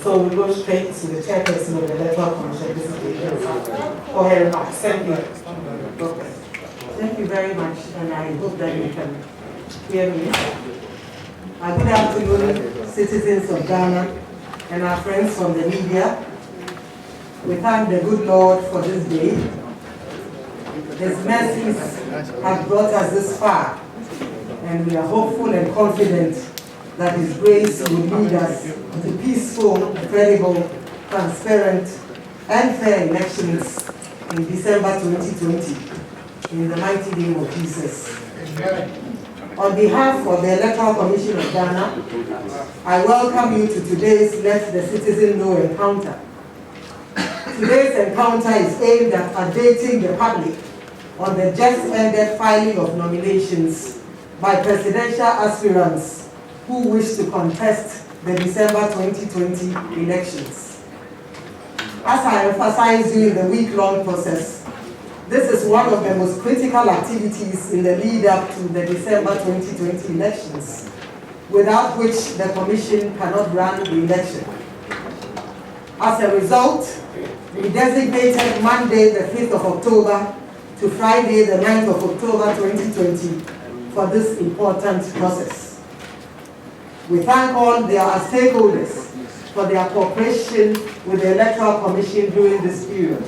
So we go straight to the chairperson of the Electoral Commission. This is the for her remarks. Thank you. Okay. Thank you very much, and I hope that you can hear me. Good afternoon, citizens of Ghana and our friends from the media. We thank the good Lord for this day. His mercies have brought us this far, and we are hopeful and confident that His grace will lead us to peaceful, credible, transparent, and fair elections in December 2020. In the mighty name of Jesus. Amen. On behalf of the Electoral Commission of Ghana, I welcome you to today's Let the Citizen Know encounter. Today's encounter is aimed at updating the public on the just ended filing of nominations by presidential aspirants who wish to contest the December 2020 elections. As I emphasized during the week-long process, this is one of the most critical activities in the lead-up to the December 2020 elections, without which the Commission cannot run the election. As a result, we designated Monday, the 5th of October to Friday, the 9th of October 2020 for this important process. We thank all their stakeholders for their cooperation with the Electoral Commission during this period.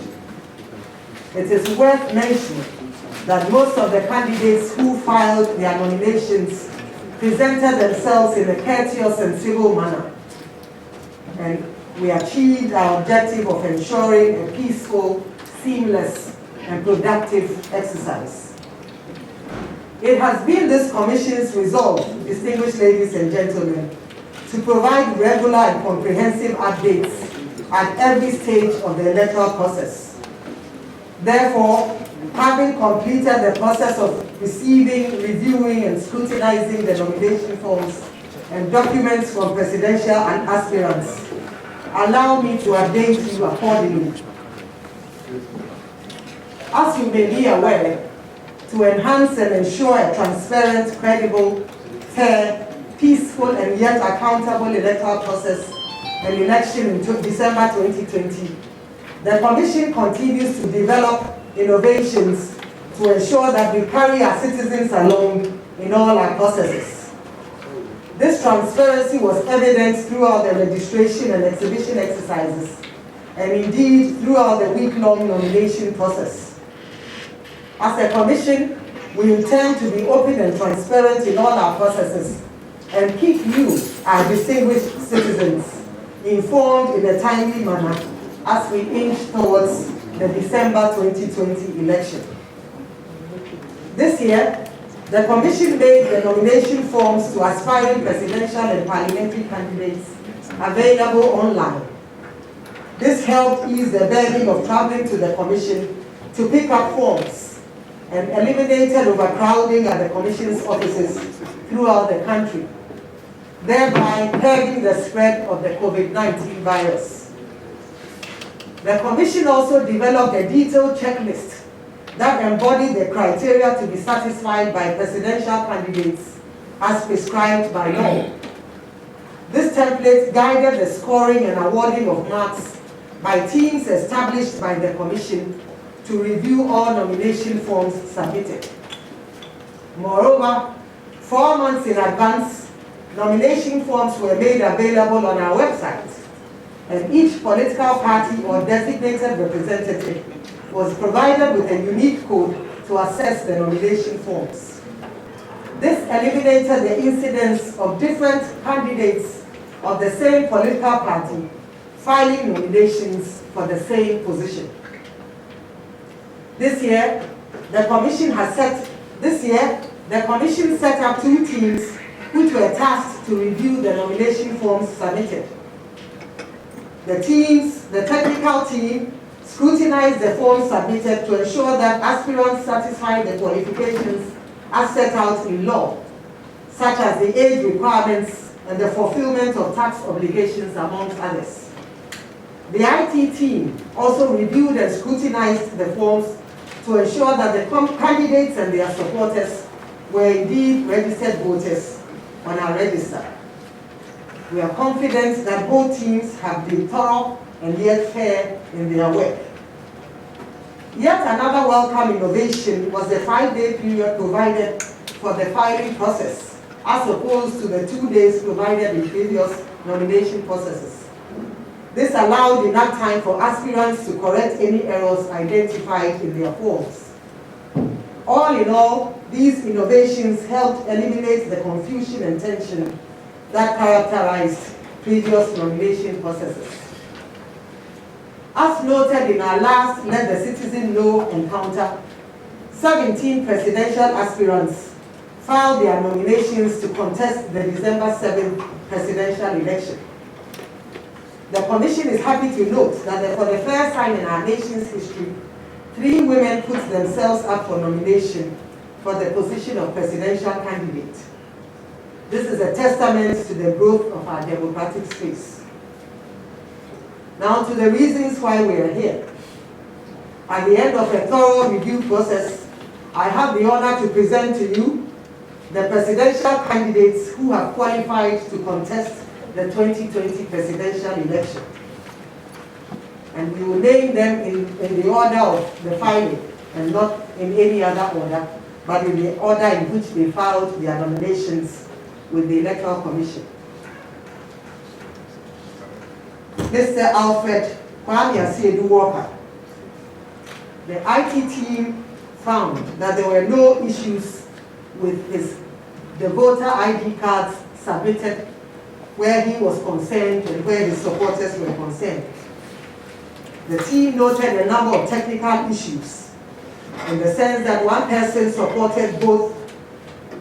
It is worth mentioning that most of the candidates who filed their nominations presented themselves in a courteous and civil manner, and we achieved our objective of ensuring a peaceful, seamless, and productive exercise. It has been this Commission's resolve, distinguished ladies and gentlemen, to provide regular and comprehensive updates at every stage of the electoral process. Therefore, having completed the process of receiving, reviewing, and scrutinizing the nomination forms and documents from presidential and aspirants, allow me to update you accordingly. As you may be aware, to enhance and ensure a transparent, credible, fair, peaceful, and yet accountable electoral process and election in December 2020, the Commission continues to develop innovations to ensure that we carry our citizens along in all our processes. This transparency was evident throughout the registration and exhibition exercises, and indeed throughout the week-long nomination process. As a Commission, we intend to be open and transparent in all our processes and keep you, our distinguished citizens, informed in a timely manner as we inch towards the December 2020 election. This year, the Commission made the nomination forms to aspiring presidential and parliamentary candidates available online. This helped ease the burden of traveling to the Commission to pick up forms and eliminated overcrowding at the Commission's offices throughout the country, thereby curbing the spread of the COVID-19 virus. The Commission also developed a detailed checklist that embodied the criteria to be satisfied by presidential candidates as prescribed by law. This template guided the scoring and awarding of marks by teams established by the Commission to review all nomination forms submitted. Moreover, 4 months in advance, nomination forms were made available on our website, and each political party or designated representative was provided with a unique code to access the nomination forms. This eliminated the incidence of different candidates of the same political party filing nominations for the same position. This year, the Commission set up 2 teams which were tasked to review the nomination forms submitted. The technical team scrutinized the forms submitted to ensure that aspirants satisfy the qualifications as set out in law, such as the age requirements and the fulfillment of tax obligations, amongst others. The IT team also reviewed and scrutinized the forms to ensure that the candidates and their supporters were indeed registered voters on our register. We are confident that both teams have been thorough and yet fair in their work. Yet another welcome innovation was the 5-day period provided for the filing process, as opposed to the 2 days provided in previous nomination processes. This allowed enough time for aspirants to correct any errors identified in their forms. All in all, these innovations helped eliminate the confusion and tension that characterized previous nomination processes. As noted in our last Let the Citizen Know encounter, 17 presidential aspirants filed their nominations to contest the December 7th presidential election. The Commission is happy to note that for the first time in our nation's history, 3 women put themselves up for nomination for the position of presidential candidate. This is a testament to the growth of our democratic space. Now to the reasons why we are here. At the end of a thorough review process, I have the honor to present to you the presidential candidates who have qualified to contest the 2020 presidential election. And we will name them in the order of the filing, and not in any other order, but in the order in which they filed their nominations with the Electoral Commission. Mr. Alfred Kwame Asiedu Walker. The IT team found that there were no issues with the voter ID cards submitted where he was concerned and where his supporters were concerned. The team noted a number of technical issues in the sense that one person supported both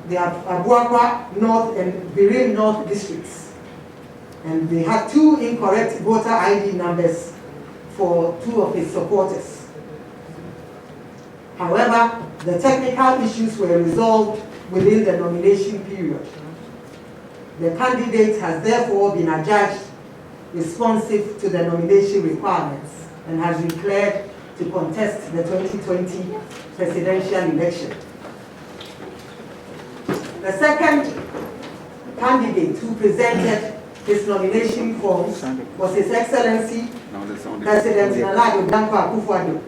the Abuakwa North and Birim North districts, and they had 2 incorrect voter ID numbers for 2 of his supporters. However, the technical issues were resolved within the nomination period. The candidate has therefore been adjudged responsive to the nomination requirements and has been cleared to contest the 2020 presidential election. The second candidate who presented his nomination forms was His Excellency President Nana Addo Dankwa Akufo-Addo.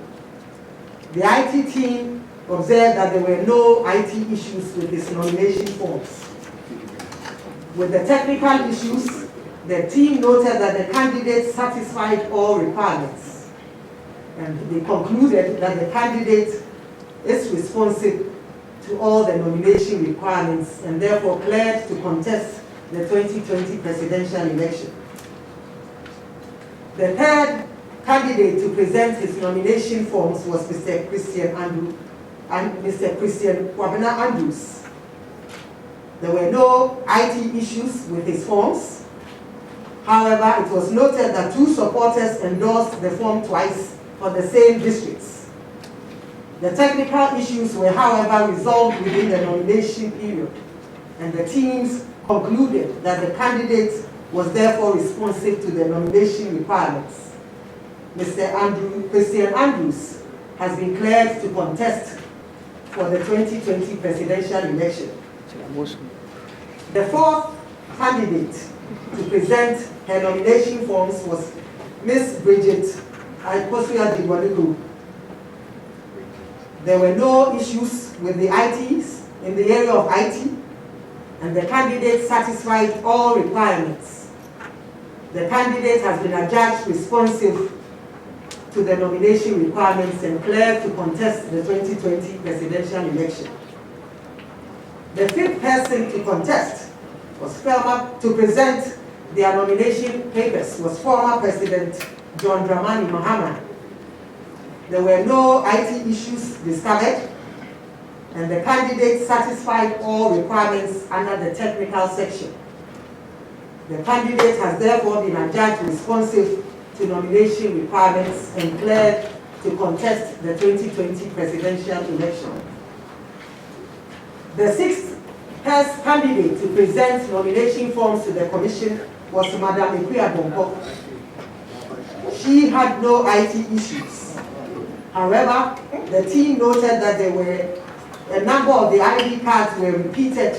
The IT team observed that there were no IT issues with his nomination forms. With the technical issues, the team noted that the candidate satisfied all requirements, and they concluded that the candidate is responsive to all the nomination requirements and therefore cleared to contest the 2020 presidential election. The third candidate to present his nomination forms was Mr. Christian Kwabena Andrews. There were no IT issues with his forms. However, it was noted that 2 supporters endorsed the form twice for the same districts. The technical issues were, however, resolved within the nomination period, and the teams concluded that the candidate was therefore responsive to the nomination requirements. Mr. Christian Andrews has been cleared to contest for the 2020 presidential election. The fourth candidate to present her nomination forms was Ms. Bridget Aikosua-Digwanigu. There were no issues with the ITs in the area of IT, and the candidate satisfied all requirements. The candidate has been adjudged responsive to the nomination requirements and cleared to contest the 2020 presidential election. The fifth person to contest to present their nomination papers was former President John Dramani Mahama. There were no IT issues discovered, and the candidate satisfied all requirements under the technical section. The candidate has therefore been adjudged responsive to nomination requirements and cleared to contest the 2020 presidential election. The sixth candidate to present nomination forms to the Commission was Madam Ekuya Bonko. She had no IT issues. However, the team noted that there were a number of the ID cards were repeated,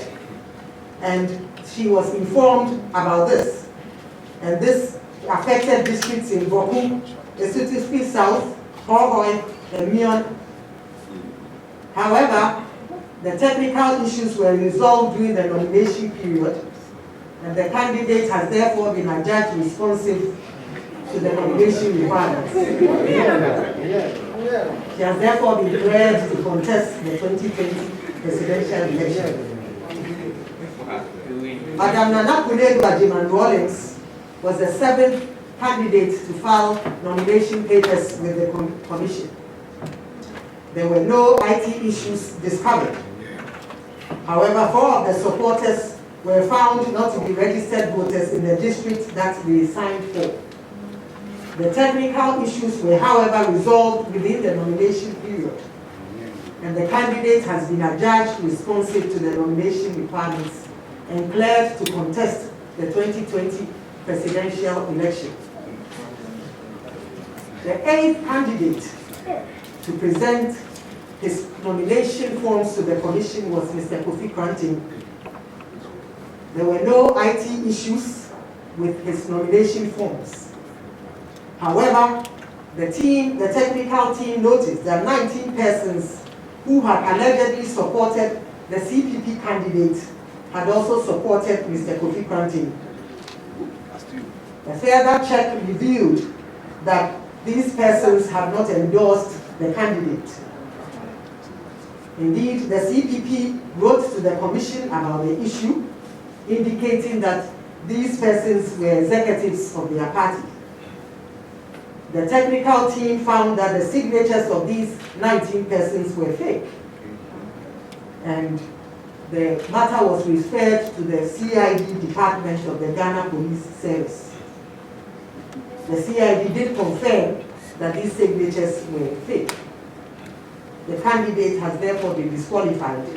and she was informed about this and this affected districts in Boku, Esutispi South, Hohoy, and Mion. However, the technical issues were resolved during the nomination period, and the candidate has therefore been adjudged responsive to the nomination requirements. She has therefore been declared to contest the 2020 presidential election. Madam Nana Kunedu Ajiman Rawlings was the 7th candidate to file nomination papers with the commission. There were no IT issues discovered. However, 4 of the supporters were found not to be registered voters in the district that they signed for. The technical issues were, however, resolved within the nomination period, and the candidate has been adjudged responsive to the nomination requirements and cleared to contest the 2020 presidential election. The 8th candidate to present his nomination forms to the commission was Mr. Kofi Kranting. There were no IT issues with his nomination forms. However, the technical team noticed that 19 persons who had allegedly supported the CPP candidate had also supported Mr. Kofi Kranting. A further check revealed that these persons have not endorsed the candidate. Indeed, the CPP wrote to the commission about the issue, indicating that these persons were executives of their party. The technical team found that the signatures of these 19 persons were fake, and the matter was referred to the CID department of the Ghana Police Service. The CID did confirm that these signatures were fake. The candidate has therefore been disqualified,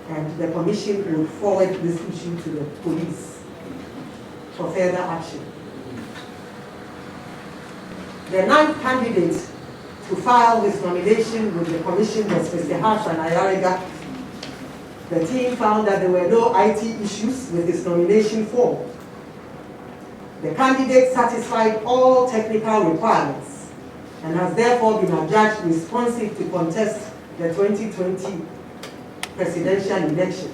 and the commission will forward this issue to the police for further action. The 9th candidate to file his nomination with the commission was Mr. Hassan Ayariga. The team found that there were no IT issues with his nomination form. The candidate satisfied all technical requirements and has therefore been adjudged responsive to contest the 2020 presidential election.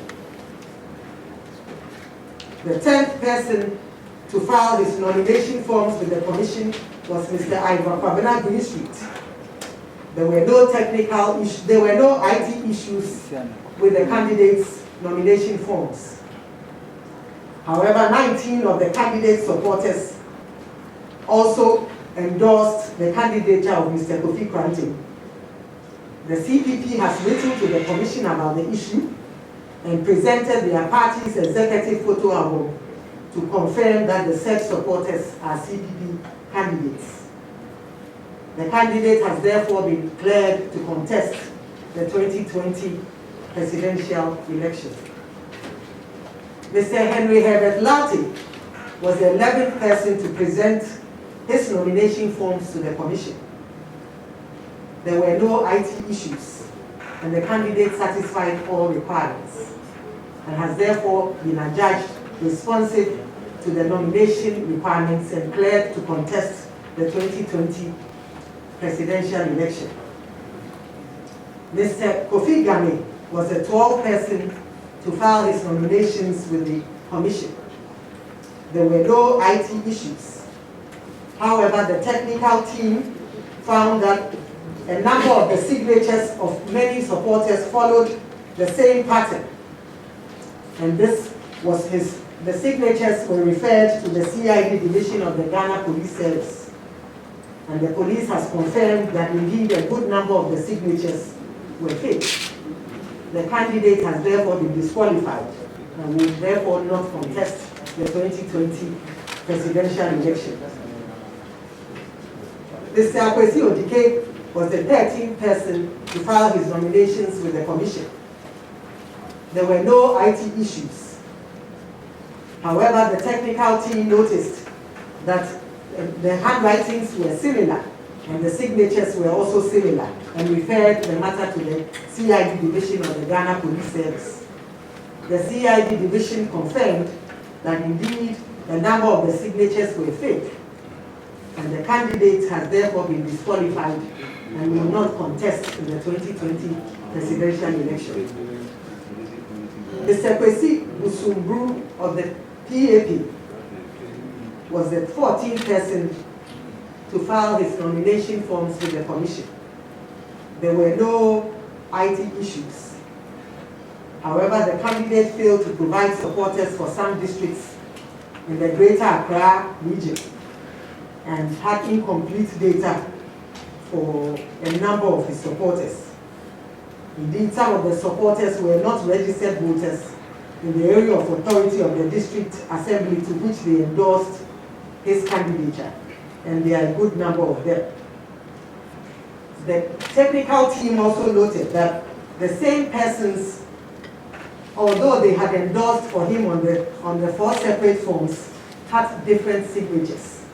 The 10th person to file his nomination forms with the commission was Mr. Ivor Kwabena Greenstreet. There were no technical issues, there were no IT issues with the candidate's nomination forms. However, 19 of the candidate's supporters also endorsed the candidature of Mr. Kofi Kranting. The CPP has written to the commission about the issue and presented their party's executive photo album to confirm that the said supporters are CPP candidates. The candidate has therefore been declared to contest the 2020 presidential election. Mr. Henry Herbert Laughton was the 11th person to present his nomination forms to the commission. There were no IT issues, and the candidate satisfied all requirements, and has therefore been adjudged responsive to the nomination requirements and cleared to contest the 2020 presidential election. Mr. Kofi Game was the 12th person to file his nominations with the commission. There were no IT issues. However, the technical team found that a number of the signatures of many supporters followed the same pattern, and this was the signatures were referred to the CID division of the Ghana Police Service, and the police has confirmed that indeed a good number of the signatures were fake. The candidate has therefore been disqualified and will therefore not contest the 2020 presidential election. Mr. Akwesi Odike was the 13th person to file his nominations with the commission. There were no IT issues. However, the technical team noticed that the handwritings were similar and the signatures were also similar, and referred the matter to the CID division of the Ghana Police Service. The CID division confirmed that indeed the number of the signatures were fake, and the candidate has therefore been disqualified and will not contest in the 2020 presidential election. Mr. Kwesi Busumbru of the PAP was the 14th person to file his nomination forms with the Commission. There were no IT issues. However, the candidate failed to provide supporters for some districts in the Greater Accra region and had incomplete data for a number of his supporters. Indeed, some of the supporters were not registered voters in the area of authority of the district assembly to which they endorsed his candidature, and there are a good number of them. The technical team also noted that the same persons, although they had endorsed for him on the 4 separate forms, had different signatures.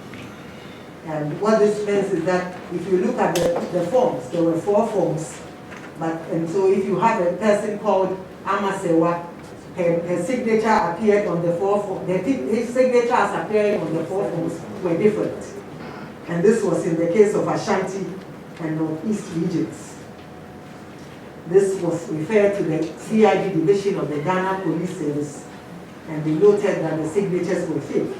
And what this means is that if you look at the forms, there were 4 forms, and so if you have a person called Amasewa, her signature appeared on the 4 forms, his signature as appearing on the 4 forms were different. And this was in the case of Ashanti and Northeast regions. This was referred to the CID division of the Ghana Police Service, and they noted that the signatures were fake.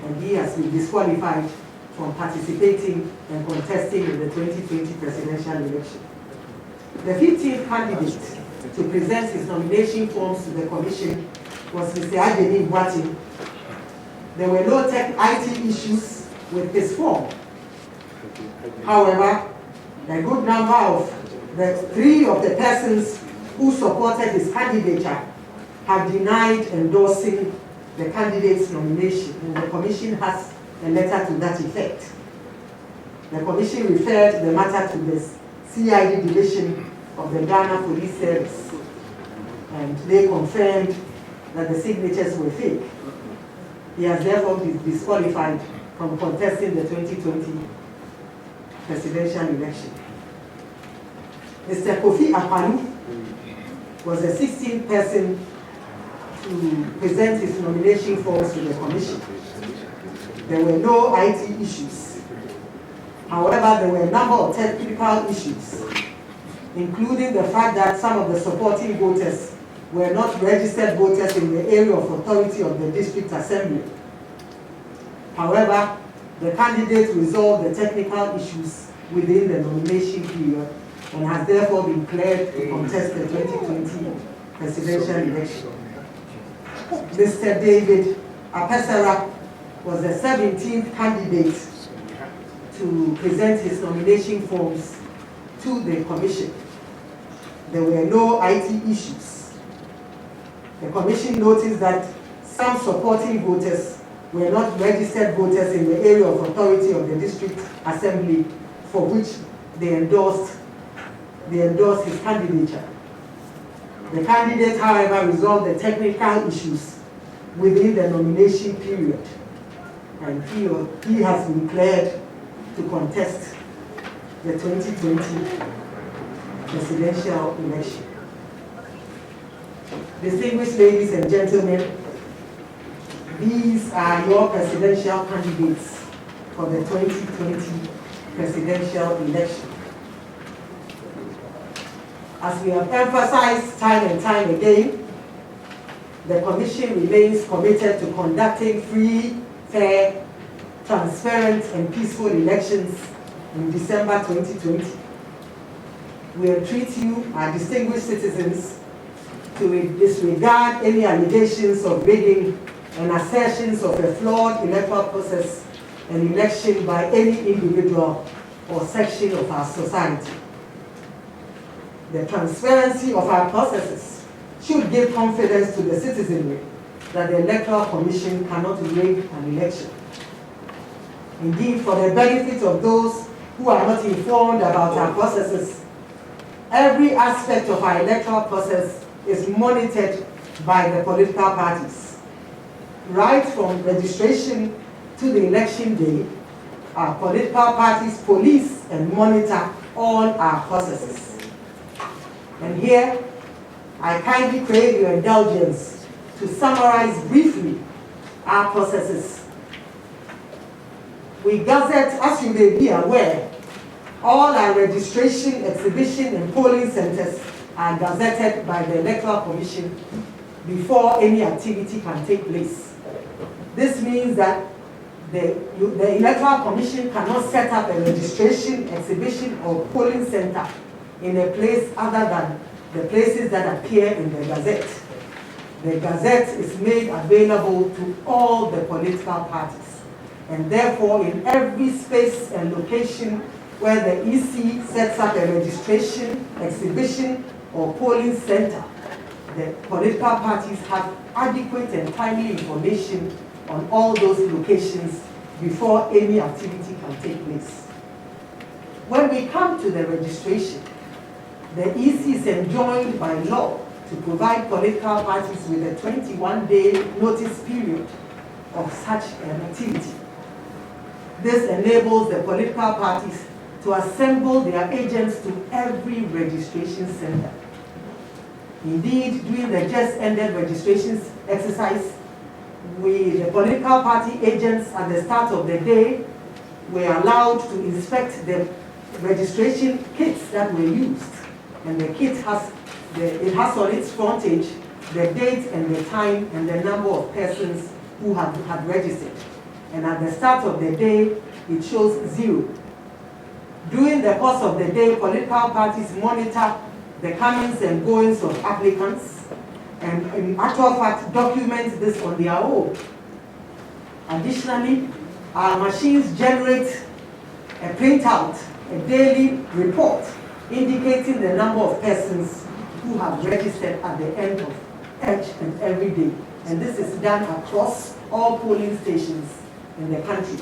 And he has been disqualified from participating and contesting in the 2020 presidential election. The 15th candidate to present his nomination forms to the Commission was Mr. Adeni Boatin. There were no IT issues with his form. However, a good number of the 3 of the persons who supported his candidature have denied endorsing the candidate's nomination, and the Commission has a letter to that effect. The Commission referred the matter to the CID division of the Ghana Police Service, and they confirmed that the signatures were fake. He has therefore been disqualified from contesting the 2020 presidential election. Mr. Kofi Akpaloo was the 16th person to present his nomination forms to the Commission. There were no IT issues. However, there were a number of technical issues, including the fact that some of the supporting voters were not registered voters in the area of authority of the district assembly. However, the candidate resolved the technical issues within the nomination period and has therefore been cleared to contest the 2020 presidential election. Mr. David Apesara was the 17th candidate to present his nomination forms to the Commission. There were no IT issues. The Commission noticed that some supporting voters were not registered voters in the area of authority of the district assembly for which they endorsed his candidature. The candidate, however, resolved the technical issues within the nomination period, and he has been cleared to contest the 2020 presidential election. Distinguished ladies and gentlemen, these are your presidential candidates for the 2020 presidential election. As we have emphasized time and time again, the Commission remains committed to conducting free, fair, transparent, and peaceful elections in December 2020. We entreat you, our distinguished citizens, to disregard any allegations of rigging and assertions of a flawed electoral process and election by any individual or section of our society. The transparency of our processes should give confidence to the citizenry that the Electoral Commission cannot rig an election. Indeed, for the benefit of those who are not informed about our processes, every aspect of our electoral process is monitored by the political parties. Right from registration to the election day, our political parties police and monitor all our processes. And here, I kindly crave your indulgence to summarize briefly our processes. We gazette, as you may be aware, all our registration, exhibition, and polling centers are gazetted by the Electoral Commission before any activity can take place. This means that the Electoral Commission cannot set up a registration, exhibition, or polling center in a place other than the places that appear in the Gazette. The Gazette is made available to all the political parties, and therefore in every space and location where the EC sets up a registration, exhibition, or polling center, the political parties have adequate and timely information on all those locations before any activity can take place. When we come to the registration, the EC is enjoined by law to provide political parties with a 21-day notice period of such an activity. This enables the political parties to assemble their agents to every registration center. Indeed, during the just ended registration exercise, the political party agents at the start of the day were allowed to inspect the registration kits that were used. And the kit has, it has on its frontage the date and the time and the number of persons who had registered. And at the start of the day, it shows 0. During the course of the day, political parties monitor the comings and goings of applicants, and in actual fact document this on their own. Additionally, our machines generate a printout, a daily report, indicating the number of persons who have registered at the end of each and every day. And this is done across all polling stations in the country.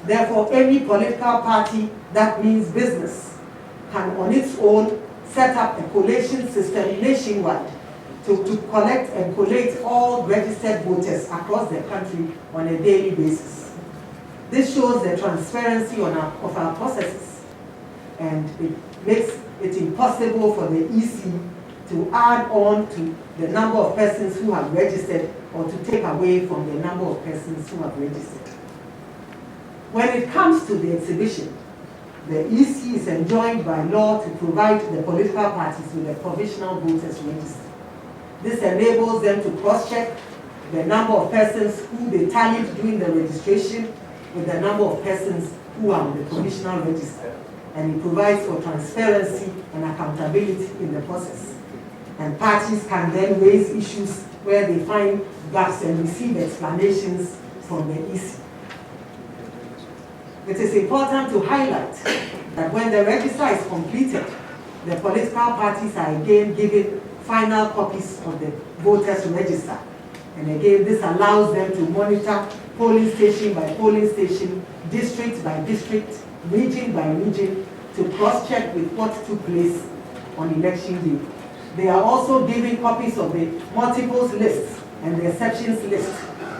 Therefore, any political party that means business can on its own set up a collation system nationwide to collect and collate all registered voters across the country on a daily basis. This shows the transparency of our processes, and it makes it impossible for the EC to add on to the number of persons who have registered or to take away from the number of persons who have registered. When it comes to the exhibition, the EC is enjoined by law to provide the political parties with a provisional voters register. This enables them to cross-check the number of persons who they tallied during the registration with the number of persons who are on the provisional register. And it provides for transparency and accountability in the process. And parties can then raise issues where they find gaps and receive explanations from the EC. It is important to highlight that when the register is completed, the political parties are again given final copies of the voters' register. And again, this allows them to monitor polling station by polling station, district by district, region by region, to cross-check with what took place on election day. They are also given copies of the multiples list and the exceptions list.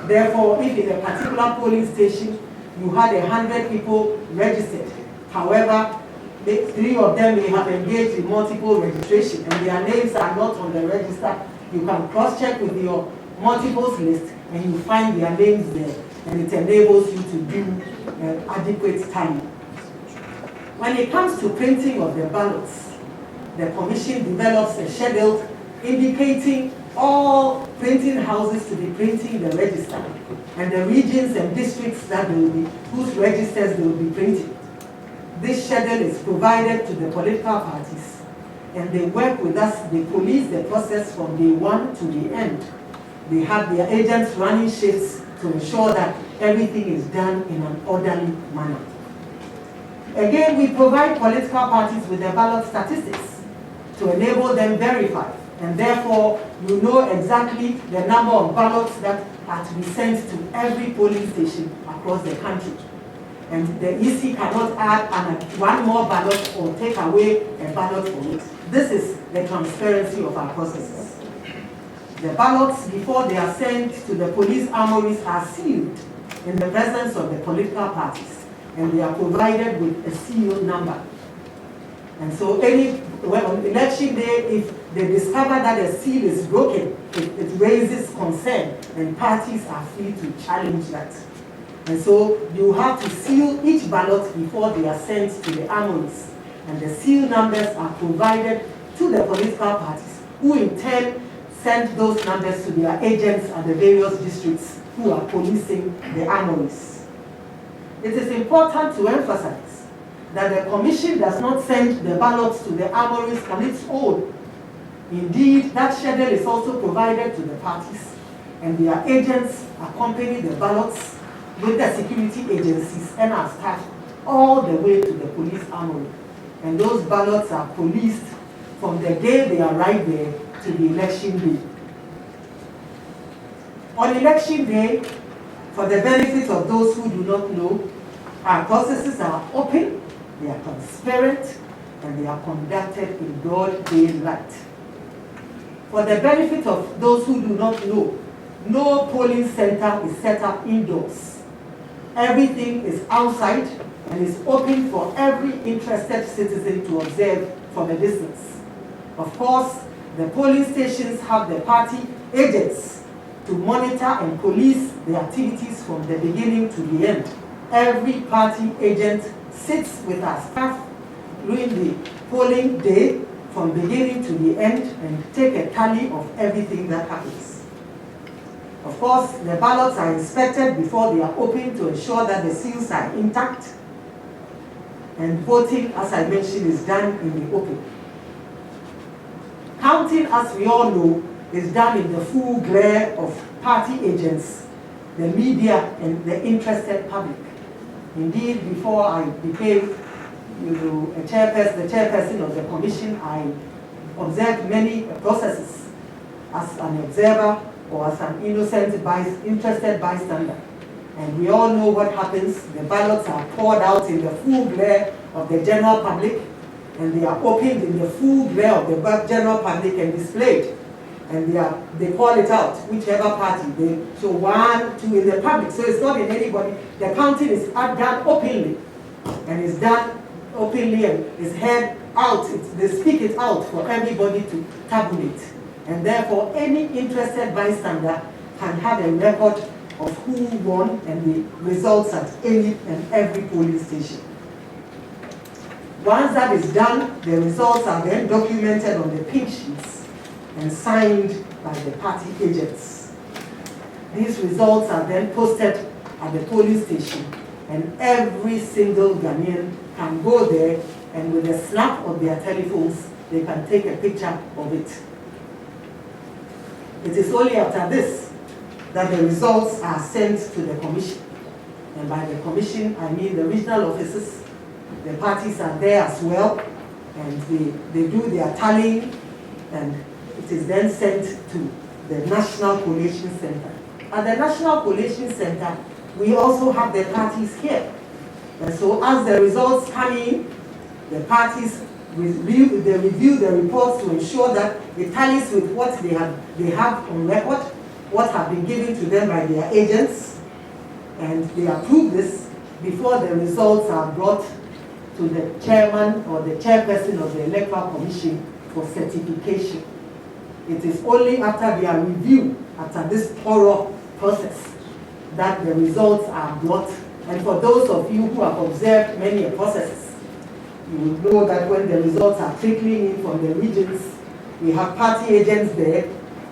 Therefore, if in a particular polling station you had 100 people registered, however, 3 of them may have engaged in multiple registration and their names are not on the register, you can cross-check with your multiples list and you find their names there, and it enables you to do adequate tallying. When it comes to printing of the ballots, the Commission develops a schedule indicating all printing houses to be printing the register and the regions and districts that they will be, whose registers they will be printing. This schedule is provided to the political parties, and they work with us. They police the process from day one to the end. They have their agents running shifts to ensure that everything is done in an orderly manner. Again, we provide political parties with their ballot statistics to enable them verify, and therefore you know exactly the number of ballots that are to be sent to every polling station across the country. And the EC cannot add one more ballot or take away a ballot from it. This is the transparency of our processes. The ballots, before they are sent to the police armories, are sealed in the presence of the political parties, and they are provided with a serial number. And so on election day, if they discover that a seal is broken, it raises concern and parties are free to challenge that. And so you have to seal each ballot before they are sent to the armories, and the seal numbers are provided to the political parties, who in turn send those numbers to their agents at the various districts who are policing the armories. It is important to emphasize that the Commission does not send the ballots to the armories on its own. Indeed, that schedule is also provided to the parties, and their agents accompany the ballots with the security agencies and our staff all the way to the police armory. And those ballots are policed from the day they arrive there to the election day. On election day, for the benefit of those who do not know, our processes are open, they are transparent, and they are conducted in broad daylight. For the benefit of those who do not know, no polling center is set up indoors. Everything is outside and is open for every interested citizen to observe from a distance. Of course, the polling stations have the party agents to monitor and police the activities from the beginning to the end. Every party agent sits with our staff during the polling day from beginning to the end and take a tally of everything that happens. Of course, the ballots are inspected before they are opened to ensure that the seals are intact, and voting, as I mentioned, is done in the open. Counting, as we all know, is done in the full glare of party agents, the media, and the interested public. Indeed, before I became the chairperson of the commission, I observed many processes as an observer or as an innocent interested bystander. And we all know what happens. The ballots are poured out in the full glare of the general public, and they are opened in the full glare of the general public and displayed. And they call it out, whichever party. They show 1, 2 in the public. So it's not in anybody. The counting is done openly, and it's done openly and is heard out. They speak it out for everybody to tabulate. And therefore, any interested bystander can have a record of who won and the results at any and every polling station. Once that is done, the results are then documented on the pink sheets and signed by the party agents. These results are then posted at the polling station, and every single Ghanaian can go there, and with a snap of their telephones, they can take a picture of it. It is only after this that the results are sent to the commission. And by the commission, I mean the regional offices. The parties are there as well, and they do their tallying, and it is then sent to the National Collation Center. At the National Collation Center, we also have the parties here. And so as the results come in, the parties review the reports to ensure that it tallies with what they have on record, what have been given to them by their agents, and they approve this before the results are brought to the chairman or the chairperson of the Electoral Commission for certification. It is only after their review, after this thorough process, that the results are brought. And for those of you who have observed many processes, you will know that when the results are trickling in from the regions, we have party agents there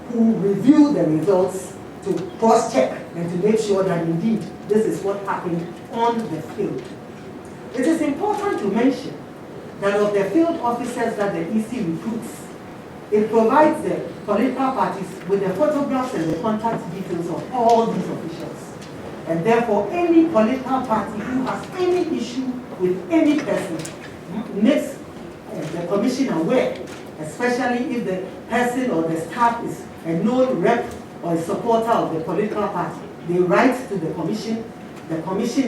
who review the results to cross-check and to make sure that indeed this is what happened on the field. It is important to mention that of the field officers that the EC recruits, it provides the political parties with the photographs and the contact details of all these officials. And therefore, any political party who has any issue with any person makes the commission aware, especially if the person or the staff is a known rep or a supporter of the political party. They write to the commission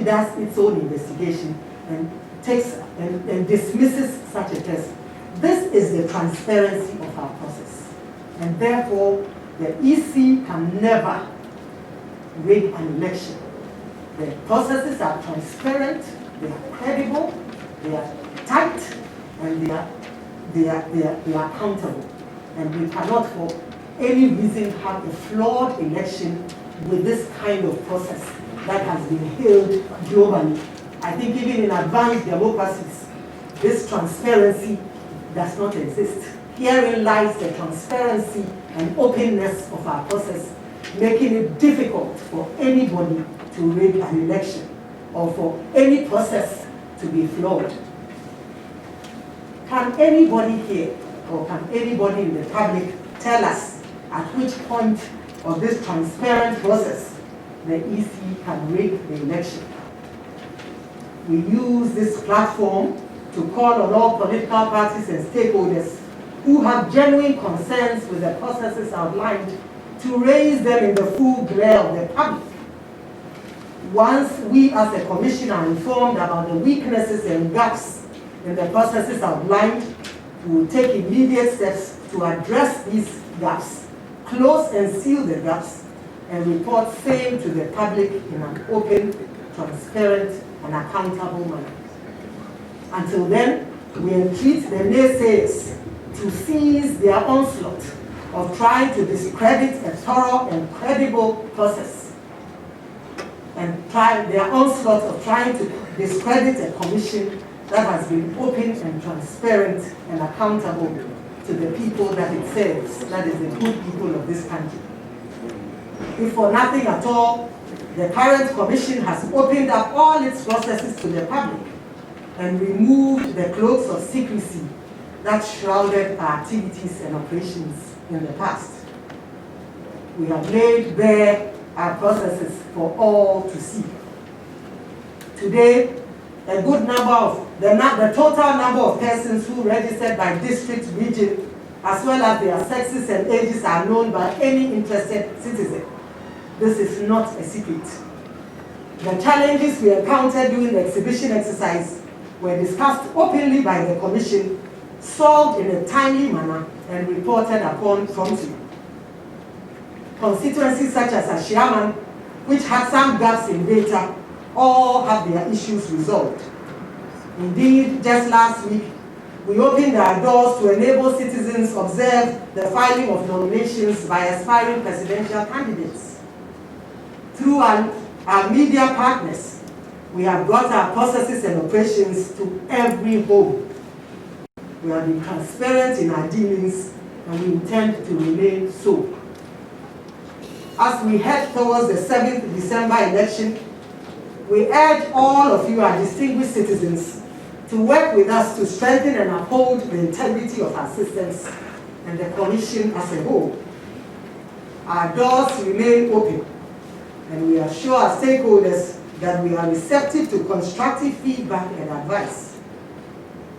does its own investigation and takes and dismisses such a person. This is the transparency of our process. And therefore, the EC can never rig an election. The processes are transparent, they are credible, they are tight, and they are accountable. And we cannot for any reason have a flawed election with this kind of process that has been hailed globally. I think even in advanced democracies, this transparency does not exist. Herein lies the transparency and openness of our process, making it difficult for anybody to rig an election or for any process to be flawed. Can anybody here or can anybody in the public tell us at which point of this transparent process the EC can rig the election? We use this platform to call on all political parties and stakeholders who have genuine concerns with the processes outlined to raise them in the full glare of the public. Once we as a commission are informed about the weaknesses and gaps in the processes outlined, we will take immediate steps to address these gaps, close and seal the gaps, and report same to the public in an open, transparent, and accountable manner. Until then, we entreat the naysayers to cease their onslaught of trying to discredit a thorough and credible process, and their onslaught of trying to discredit a commission that has been open and transparent and accountable to the people that it serves, that is the good people of this country. If for nothing at all, the current commission has opened up all its processes to the public and removed the cloaks of secrecy that shrouded our activities and operations in the past. We have laid bare our processes for all to see. Today, a good number of the total number of persons who registered by district, region, as well as their sexes and ages are known by any interested citizen. This is not a secret. The challenges we encountered during the exhibition exercise were discussed openly by the Commission, solved in a timely manner, and reported upon promptly. Constituencies such as Ashiaman, which had some gaps in data, all have their issues resolved. Indeed, just last week, we opened our doors to enable citizens observe the filing of nominations by aspiring presidential candidates. Through our media partners, we have brought our processes and operations to every home. We have been transparent in our dealings, and we intend to remain so. As we head towards the 7th December election, we urge all of you, our distinguished citizens, to work with us to strengthen and uphold the integrity of our systems and the Commission as a whole. Our doors remain open, and we assure our stakeholders that we are receptive to constructive feedback and advice.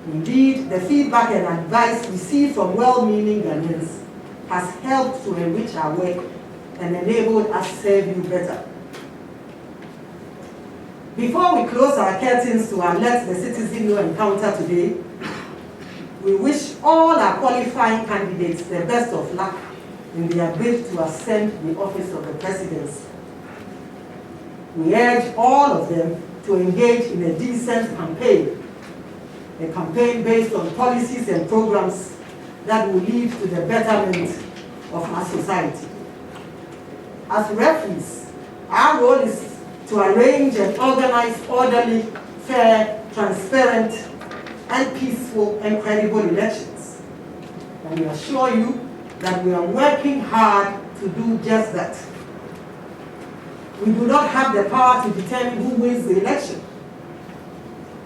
Indeed, the feedback and advice received from well-meaning Ghanaians has helped to enrich our work and enabled us to serve you better. Before we close our curtains to our Let the Citizen Know encounter today, we wish all our qualifying candidates the best of luck in their bid to ascend the office of the presidency. We urge all of them to engage in a decent campaign, a campaign based on policies and programs that will lead to the betterment of our society. As referees, our role is to arrange and organize orderly, fair, transparent, and peaceful and credible elections. And we assure you that we are working hard to do just that. We do not have the power to determine who wins the election.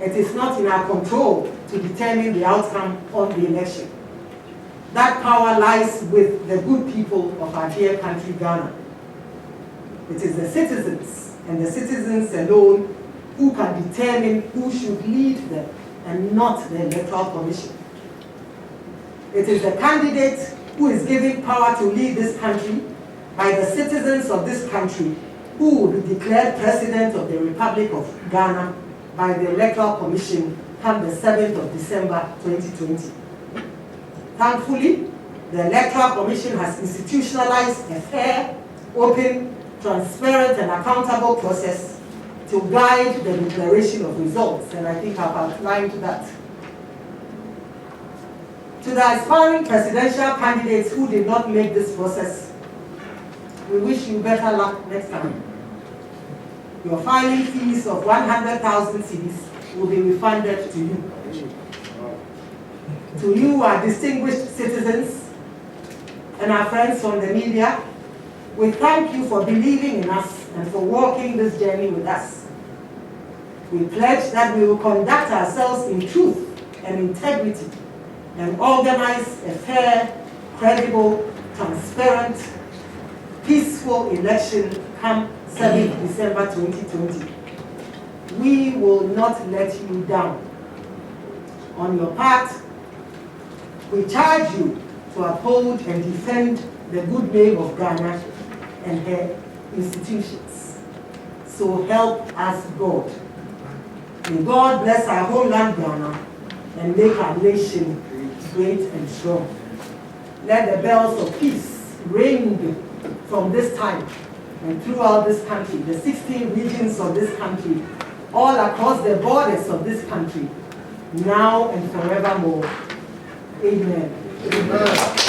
It is not in our control to determine the outcome of the election. That power lies with the good people of our dear country, Ghana. It is the citizens and the citizens alone who can determine who should lead them and not the Electoral Commission. It is the candidate who is given power to lead this country by the citizens of this country who will be declared President of the Republic of Ghana by the Electoral Commission come the 7th of December 2020. Thankfully, the Electoral Commission has institutionalized a fair, open, transparent and accountable process to guide the declaration of results, and I think I've outlined that. To the aspiring presidential candidates who did not make this process, we wish you better luck next time. Your filing fees of 100,000 cedis will be refunded to you. To you, our distinguished citizens and our friends from the media, we thank you for believing in us and for walking this journey with us. We pledge that we will conduct ourselves in truth and integrity and organize a fair, credible, transparent, peaceful election come 7th December 2020. We will not let you down. On your part, we charge you to uphold and defend the good name of Ghana and her institutions. So help us God. May God bless our homeland Ghana and make our nation great and strong. Let the bells of peace ring from this time and throughout this country, the 16 regions of this country, all across the borders of this country, now and forevermore. Amen. Amen.